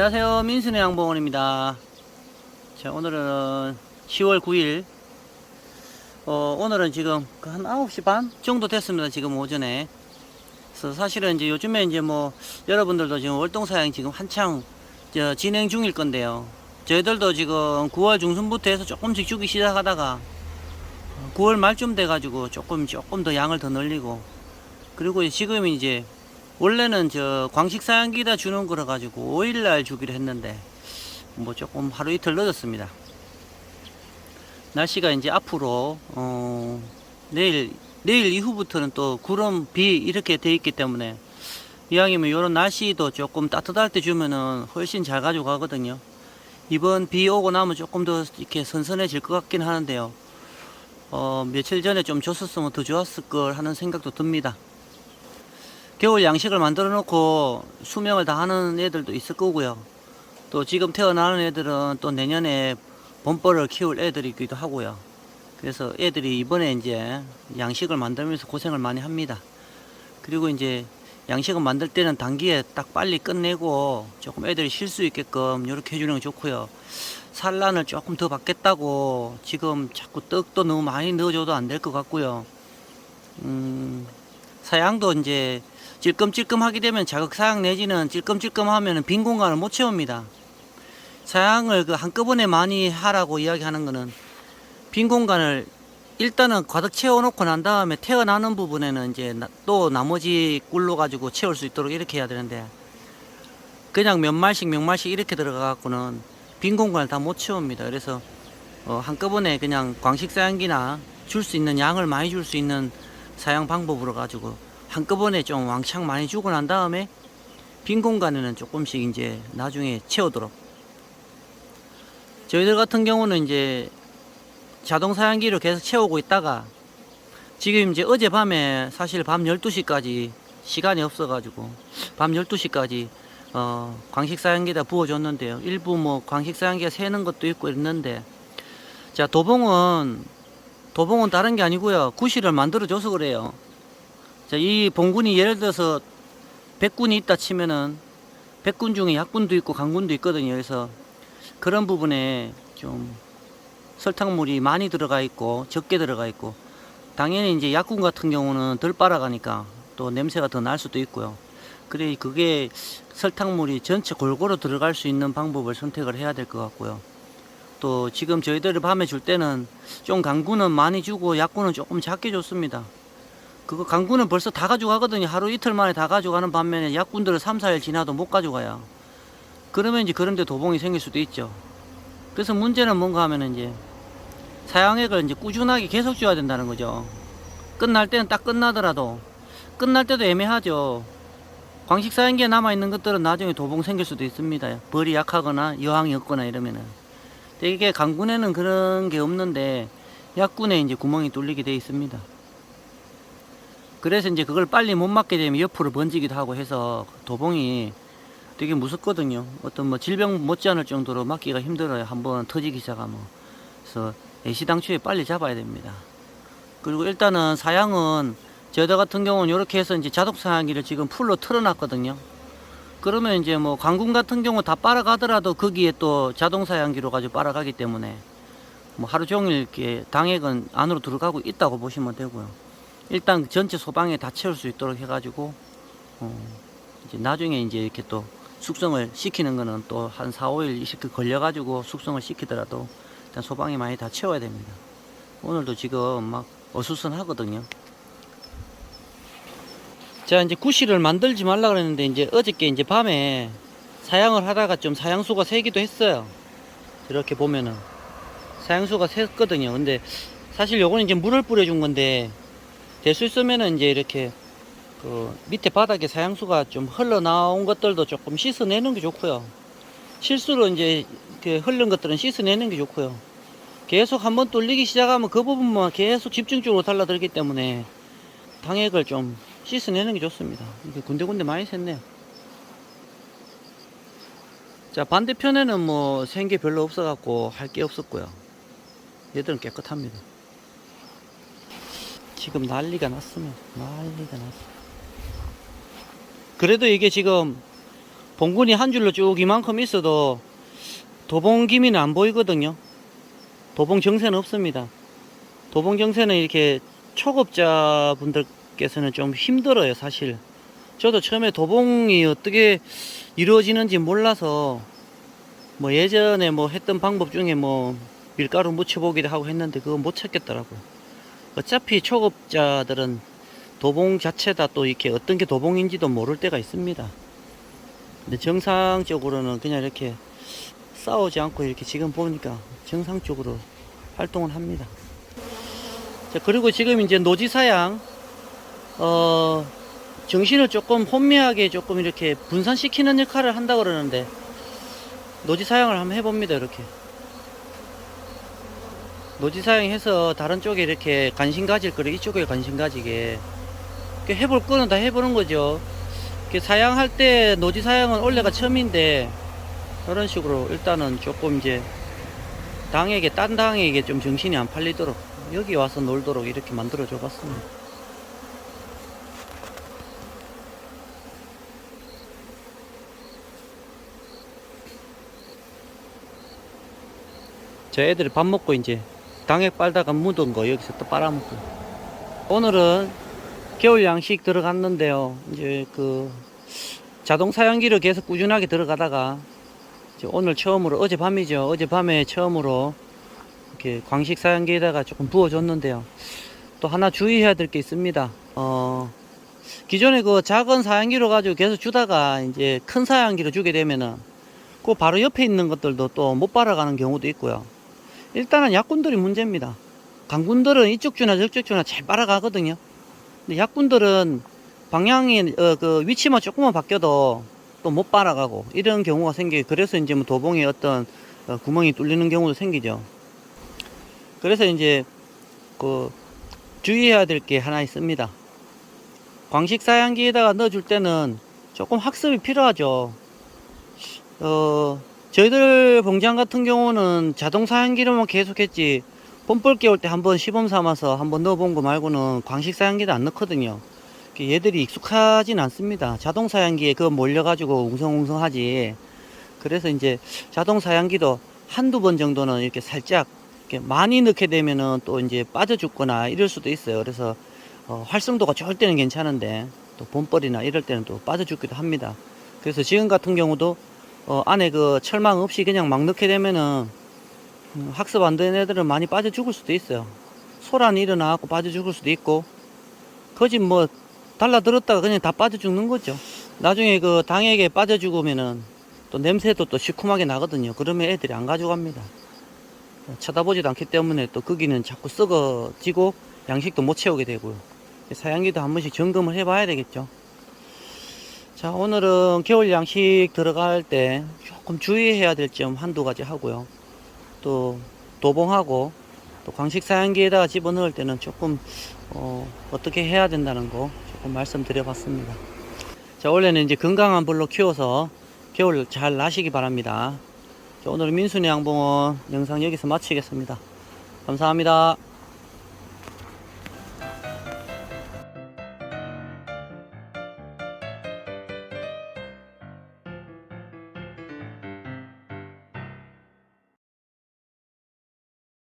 안녕하세요, 민순의 양봉원입니다. 자, 오늘은 10월 9일 오늘은 지금 한 9시 반 정도 됐습니다. 지금 오전에. 그래서 사실은 이제 요즘에 이제 뭐 여러분들도 지금 월동사양 지금 한창 진행 중일 건데요. 저희들도 지금 9월 중순부터 해서 조금씩 주기 시작하다가 9월 말쯤 돼가지고 조금 더 양을 더 늘리고, 그리고 지금 이제 원래는 광식사양기다 주는 거라 가지고 5일날 주기로 했는데 뭐 조금 하루 이틀 늦었습니다. 날씨가 이제 앞으로 내일 이후부터는 또 구름 비 이렇게 돼 있기 때문에 이왕이면 이런 날씨도 조금 따뜻할 때 주면은 훨씬 잘 가져가거든요. 이번 비 오고 나면 조금 더 이렇게 선선해질 것 같긴 하는데요. 며칠 전에 좀 줬었으면 더 좋았을 걸 하는 생각도 듭니다. 겨울 양식을 만들어 놓고 수명을 다하는 애들도 있을 거고요. 또 지금 태어나는 애들은 또 내년에 범벌을 키울 애들이기도 하고요. 그래서 애들이 이번에 이제 양식을 만들면서 고생을 많이 합니다. 그리고 이제 양식을 만들 때는 단기에 딱 빨리 끝내고 조금 애들이 쉴 수 있게끔 이렇게 해주는 게 좋고요. 산란을 조금 더 받겠다고 지금 자꾸 떡도 너무 많이 넣어줘도 안 될 것 같고요. 사양도 이제 찔끔찔끔 하게 되면 자극사양 내지는 찔끔찔끔 하면 빈 공간을 못 채웁니다. 사양을 한꺼번에 많이 하라고 이야기하는 거는 빈 공간을 일단은 가득 채워놓고 난 다음에 태어나는 부분에는 이제 또 나머지 꿀로 가지고 채울 수 있도록 이렇게 해야 되는데, 그냥 몇 마리씩 이렇게 들어가 갖고는 빈 공간을 다 못 채웁니다. 그래서 한꺼번에 그냥 광식사양기나 줄 수 있는 양을 많이 줄 수 있는 사양 방법으로 가지고 한꺼번에 좀 왕창 많이 주고 난 다음에 빈 공간에는 조금씩 이제 나중에 채우도록. 저희들 같은 경우는 이제 자동 사양기로 계속 채우고 있다가 지금 이제 어젯밤에 사실 밤 12시까지 시간이 없어가지고 밤 12시까지 광식 사양기에다 부어줬는데요. 일부 뭐 광식 사양기가 새는 것도 있고 있는데, 자, 도봉은 다른 게 아니고요. 구실을 만들어줘서 그래요. 자, 이 봉군이 예를 들어서 100군이 있다 치면은 100군 중에 약군도 있고 강군도 있거든요. 그래서 그런 부분에 좀 설탕물이 많이 들어가 있고 적게 들어가 있고, 당연히 이제 약군 같은 경우는 덜 빨아가니까 또 냄새가 더 날 수도 있고요. 그래, 그게 설탕물이 전체 골고루 들어갈 수 있는 방법을 선택을 해야 될 것 같고요. 또 지금 저희들이 밤에 줄 때는 좀 강군은 많이 주고 약군은 조금 작게 줬습니다. 그거 강군은 벌써 다 가져가거든요. 하루 이틀 만에 다 가져가는 반면에 약군들은 3, 4일 지나도 못 가져가요. 그러면 이제 그런데 도봉이 생길 수도 있죠. 그래서 문제는 뭔가 하면은 이제 사양액을 이제 꾸준하게 계속 줘야 된다는 거죠. 끝날 때는 딱 끝나더라도 끝날 때도 애매하죠. 광식 사양기에 남아있는 것들은 나중에 도봉 생길 수도 있습니다. 벌이 약하거나 여항이 없거나 이러면은. 이게 강군에는 그런 게 없는데 약군에 이제 구멍이 뚫리게 돼 있습니다. 그래서 이제 그걸 빨리 못 맞게 되면 옆으로 번지기도 하고 해서 도봉이 되게 무섭거든요. 어떤 뭐 질병 못지않을 정도로 맞기가 힘들어요. 한번 터지기 시작하면. 그래서 애시당초에 빨리 잡아야 됩니다. 그리고 일단은 사양은 저희들 같은 경우는 이렇게 해서 이제 자동 사양기를 지금 풀로 틀어놨거든요. 그러면 이제 뭐 강군 같은 경우 다 빨아가더라도 거기에 또 자동 사양기로 가지고 빨아가기 때문에 뭐 하루 종일 이렇게 당액은 안으로 들어가고 있다고 보시면 되고요. 일단 전체 소방에 다 채울 수 있도록 해가지고 이제 나중에 이제 이렇게 또 숙성을 시키는 거는 또 한 4, 5일 이렇게 걸려가지고 숙성을 시키더라도 일단 소방에 많이 다 채워야 됩니다. 오늘도 지금 막 어수선하거든요. 자, 이제 구실을 만들지 말라 그랬는데 이제 어저께 이제 밤에 사양을 하다가 좀 사양수가 새기도 했어요. 이렇게 보면은 사양수가 샜거든요. 근데 사실 요거는 이제 물을 뿌려준 건데 될 수 있으면은 이제 이렇게 그 밑에 바닥에 사양수가 좀 흘러나온 것들도 조금 씻어내는 게 좋고요. 실수로 이제 그 흐른 것들은 씻어내는 게 좋고요. 계속 한번 뚫리기 시작하면 그 부분만 계속 집중적으로 달라들기 때문에 당액을 좀 씻어내는 게 좋습니다. 이게 군데군데 많이 샜네요. 자, 반대편에는 뭐 샌 게 별로 없어갖고 할 게 없었고요. 얘들은 깨끗합니다. 지금 난리가 났습니다. 난리가 났어. 그래도 이게 지금 봉군이 한 줄로 쭉 이만큼 있어도 도봉 기미는 안 보이거든요. 도봉 정세는 없습니다. 도봉 정세는 이렇게 초급자분들께서는 좀 힘들어요, 사실. 저도 처음에 도봉이 어떻게 이루어지는지 몰라서 뭐 예전에 뭐 했던 방법 중에 뭐 밀가루 묻혀보기도 하고 했는데 그거 못 찾겠더라고요. 어차피 초급자들은 도봉 자체다 또 이렇게 어떤 게 도봉인지도 모를 때가 있습니다. 근데 정상적으로는 그냥 이렇게 싸우지 않고 이렇게 지금 보니까 정상적으로 활동을 합니다. 자, 그리고 지금 이제 노지사양, 정신을 조금 혼미하게 조금 이렇게 분산시키는 역할을 한다고 그러는데, 노지사양을 한번 해봅니다, 이렇게. 노지사양해서 다른 쪽에 이렇게 관심 가질 거를 이쪽에 관심 가지게. 해볼 거는 다 해보는 거죠. 사양할 때 노지사양은 원래가 처음인데, 이런 식으로 일단은 조금 이제 당에게, 딴 당에게 좀 정신이 안 팔리도록 여기 와서 놀도록 이렇게 만들어 줘 봤습니다. 저 애들이 밥 먹고 이제 당액 빨다가 묻은 거 여기서 또 빨아먹고. 오늘은 겨울 양식 들어갔는데요. 이제 그 자동 사양기로 계속 꾸준하게 들어가다가 이제 오늘 처음으로, 어젯밤이죠. 어젯밤에 처음으로 이렇게 광식 사양기에다가 조금 부어줬는데요. 또 하나 주의해야 될 게 있습니다. 기존에 그 작은 사양기로 가지고 계속 주다가 이제 큰 사양기로 주게 되면은 그 바로 옆에 있는 것들도 또 못 빨아가는 경우도 있고요. 일단은 약군들이 문제입니다. 강군들은 이쪽 주나 저쪽 주나 잘 빨아가거든요. 근데 약군들은 방향이 그 위치만 조금만 바뀌어도 또 못 빨아가고 이런 경우가 생겨요. 그래서 이제 뭐 도봉에 어떤 구멍이 뚫리는 경우도 생기죠. 그래서 이제 그 주의해야 될 게 하나 있습니다. 광식 사양기에다가 넣어줄 때는 조금 학습이 필요하죠. 저희들 봉장 같은 경우는 자동 사양기로만 계속했지 봄벌 깨울 때 한번 시범 삼아서 한번 넣어본 거 말고는 광식 사양기도 안 넣거든요. 얘들이 익숙하진 않습니다. 자동 사양기에 그거 몰려가지고 웅성웅성하지. 그래서 이제 자동 사양기도 한두 번 정도는 이렇게 살짝 이렇게 많이 넣게 되면은 또 이제 빠져 죽거나 이럴 수도 있어요. 그래서 활성도가 좋을 때는 괜찮은데 또 봄벌이나 이럴 때는 또 빠져 죽기도 합니다. 그래서 지금 같은 경우도 안에 그 철망 없이 그냥 막 넣게 되면은 학습 안 되는 애들은 많이 빠져 죽을 수도 있어요. 소란이 일어나고 빠져 죽을 수도 있고, 거짓 뭐 달라들었다가 그냥 다 빠져 죽는 거죠. 나중에 그 당에게 빠져 죽으면은 또 냄새도 또 시큼하게 나거든요. 그러면 애들이 안 가져갑니다. 쳐다보지도 않기 때문에 또 거기는 자꾸 썩어지고 양식도 못 채우게 되고요. 사양기도 한 번씩 점검을 해 봐야 되겠죠. 자, 오늘은 겨울 양식 들어갈 때 조금 주의해야 될 점 한두 가지 하고요. 또 도봉하고 또 광식 사양기에다가 집어넣을 때는 조금 어떻게 해야 된다는 거 조금 말씀드려 봤습니다. 자, 원래는 이제 건강한 벌로 키워서 겨울 잘 나시기 바랍니다. 자, 오늘 민순이 양봉원 영상 여기서 마치겠습니다. 감사합니다.